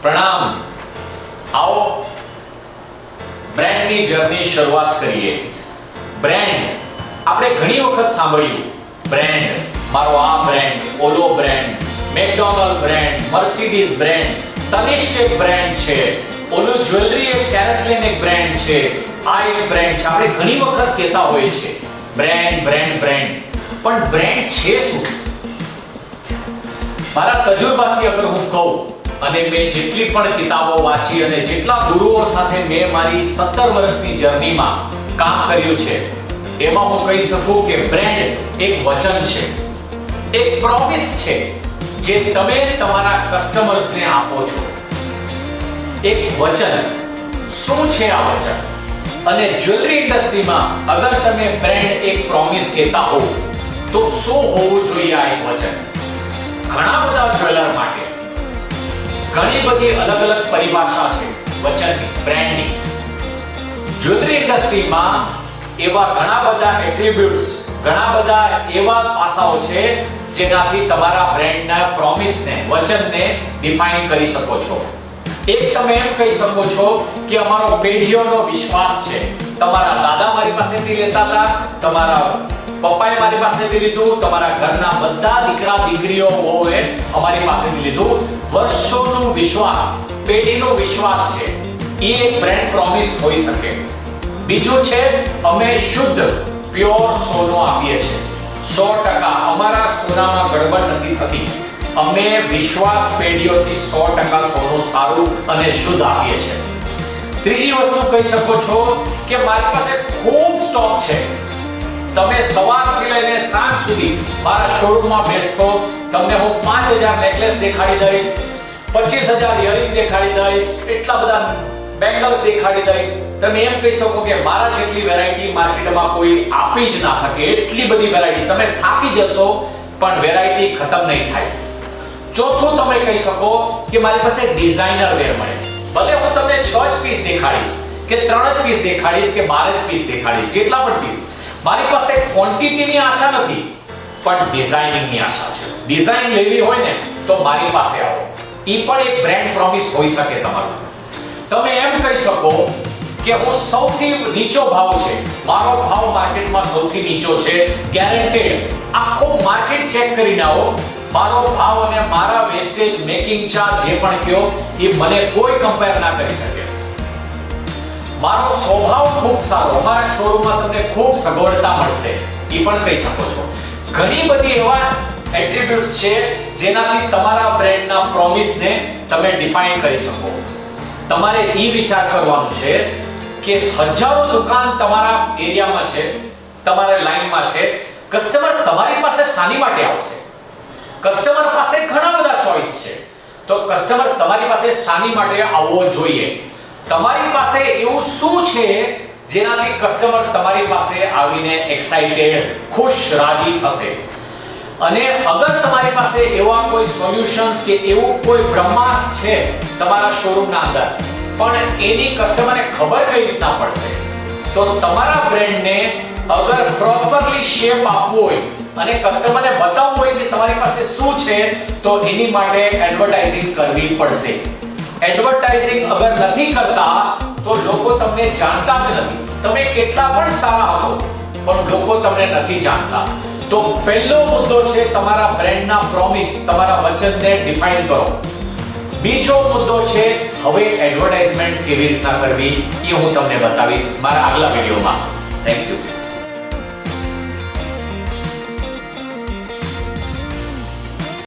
પ્રણામ. આવો બ્રાન્ડની જર્ની શરૂઆત કરીએ. બ્રાન્ડ આપણે ઘણી વખત સાંભળ્યું, બ્રાન્ડ, મારો આ બ્રાન્ડ, ઓલો brand, McDonald brand, Mercedes brand, Tanishq એક બ્રાન્ડ છે, ઓલું જ્વેલરી એક કેરેટલિન એક બ્રાન્ડ છે, આ એક બ્રાન્ડ છે. આપણે ઘણી વખત કહેતા હોઈએ છીએ બ્રાન્ડ બ્રાન્ડ બ્રાન્ડ. પણ બ્રાન્ડ છે શું? મારા તજુર્બાથી અગર હું કહું, અને મેં જેટલી પણ કિતાબો વાંચી અને જેટલા ગુરુઓ સાથે મેં મારી 17 વર્ષની જર્નીમાં કામ કર્યું છે, એમાં હું કહી શકું કે બ્રાન્ડ એક વચન છે, એક પ્રોમિસ છે જે તમે તમારા કસ્ટમર્સને આપો છો. એક વચન. શું છે આ વચન? અને જ્વેલરી ઇન્ડસ્ટ્રીમાં અગર તમે બ્રાન્ડ એક પ્રોમિસ કહેતા હો તો શું હોવું જોઈએ આ એક વચન? ઘણા બધા જ્વેલર માટે ઘણી બધી અલગ અલગ પરિભાષા છે વચનની, બ્રાન્ડની. જ્વેલરી ઇન્ડસ્ટ્રીમાં એવા ઘણા બધા એટ્રીબ્યુટ્સ, ઘણા બધા એવા પાસાઓ છે જેનાથી તમારા બ્રાન્ડના પ્રોમિસને, વચનને ડિફાઇન કરી શકો છો. એક તમે એમ કહી શકો છો કે અમારો પેઢીઓનો વિશ્વાસ છે. તમારા દાદા મારી પાસેથી લેતા હતા, તમારા પપ્પાએ મારી પાસેથી લીધું, તમારા ઘરના બધા દીકરા દીકરીઓએ અમારી પાસેથી લીધું. વર્ષોનો વિશ્વાસ, પેઢીનો વિશ્વાસ છે. એ એક બ્રાન્ડ પ્રોમિસ હોઈ શકે. બીજું છે, અમે શુદ્ધ પ્યોર સોનું આપીએ છીએ. 100% અમારા સોનામાં ગડબડ નથી થતી. અમે વિશ્વાસ પેઢીઓથી 100% સોનું સારું અને શુદ્ધ આપીએ છીએ. ત્રીજી વસ્તુ કહી શકો છો કે મારી પાસે ખૂબ સ્ટોક છે. તમે સવારથી લઈને સાંજ સુધી મારા શોરૂમમાં બેસતો, તમને હું 5000 નેકલેસ દેખાડી દઈશ, 25000 ઇયરિંગ દેખાડી દઈશ, એટલા બધા બેંગલ્સ દેખાડી દઈશ. તમે એમ કહી શકો કે મારા જેટલી વેરાયટી માર્કેટમાં કોઈ આપી જ ના શકે, એટલી બધી વેરાયટી. તમે થાકી જશો પણ વેરાયટી ખતમ નહીં થાય. ચોથું તમે કહી શકો કે મારી પાસે ડિઝાઇનર વેર મળે. ભલે હું તમને 6 જ પીસ દેખાડીશ કે 3 જ પીસ દેખાડીશ કે 12 જ પીસ દેખાડીશ, કેટલા પણ પીસ, મારી પાસે ક્વોન્ટિટીની આશા નથી, પણ ડિઝાઇનિંગની આશા છે. ડિઝાઇન લેવી હોય ને તો મારી પાસે આવો. ઈ પણ એક બ્રાન્ડ પ્રોમિસ હોઈ શકે તમારું. તમે એમ કહી શકો કે હું સૌથી નીચો ભાવ છે, મારો ભાવ માર્કેટમાં સૌથી નીચો છે, ગેરંટેડ. આખો માર્કેટ ચેક કરીને આવો, મારો ભાવ અને મારા વેસ્ટેજ, મેકિંગ ચાર્જ જે પણ કયો એ મને કોઈ કમ્પેર ના કરી શકે. મારો સ્વભાવ ખૂબ સારો, અમારા શોરૂમમાં તમને ખૂબ સગવડતા મળશે, એ પણ કહી શકો છો. ઘણી બધી એવા એટ્રીબ્યુટ્સ છે જેનાથી તમારા બ્રાન્ડના પ્રોમિસને તમે ડિફાઇન કરી શકો. તમારે એ વિચાર કરવાનું છે કે હજારો દુકાન તમારા એરિયામાં છે, તમારા લાઈનમાં છે. કસ્ટમર તમારી પાસે શાની માટે આવશે? કસ્ટમર પાસે ઘણા બધા ચોઇસ છે, તો કસ્ટમર તમારી પાસે શાની માટે આવવો જોઈએ? તમારી પાસે એવું શું છે જેનાથી કસ્ટમર તમારી પાસે આવીને એક્સાઇટેડ, ખુશ, રાજી થશે? અને અગર તમારી પાસે એવા કોઈ સોલ્યુશન્સ કે એવું કોઈ બ્રહ્માંડ છે તમારા શોરૂમના અંદર, પણ એની કસ્ટમરને ખબર કઈ રીતના પડશે? તો તમારા બ્રાન્ડને અગર પ્રોપરલી શેપ આપવો હોય અને કસ્ટમરને બતાવવું હોય કે તમારી પાસે શું છે, તો એની માટે એડવર્ટાઇઝિંગ કરવી પડશે. એડવર્ટાઇઝિંગ અગર નથી કરતા તો લોકો તમને જાણતા જ નથી. તમે કેટલા પણ સારા હશો પણ લોકો તમને નથી જાણતા. તો પહેલો મુદ્દો છે તમારા બ્રાન્ડના પ્રોમિસ, તમારા વચનને ડિફાઇન કરો. બીજો મુદ્દો છે હવે એડવર્ટાઇઝમેન્ટ કેવી રીતના કરવી, એ હું તમને બતાવીશ મારા આગલા વિડીયોમાં. Thank you.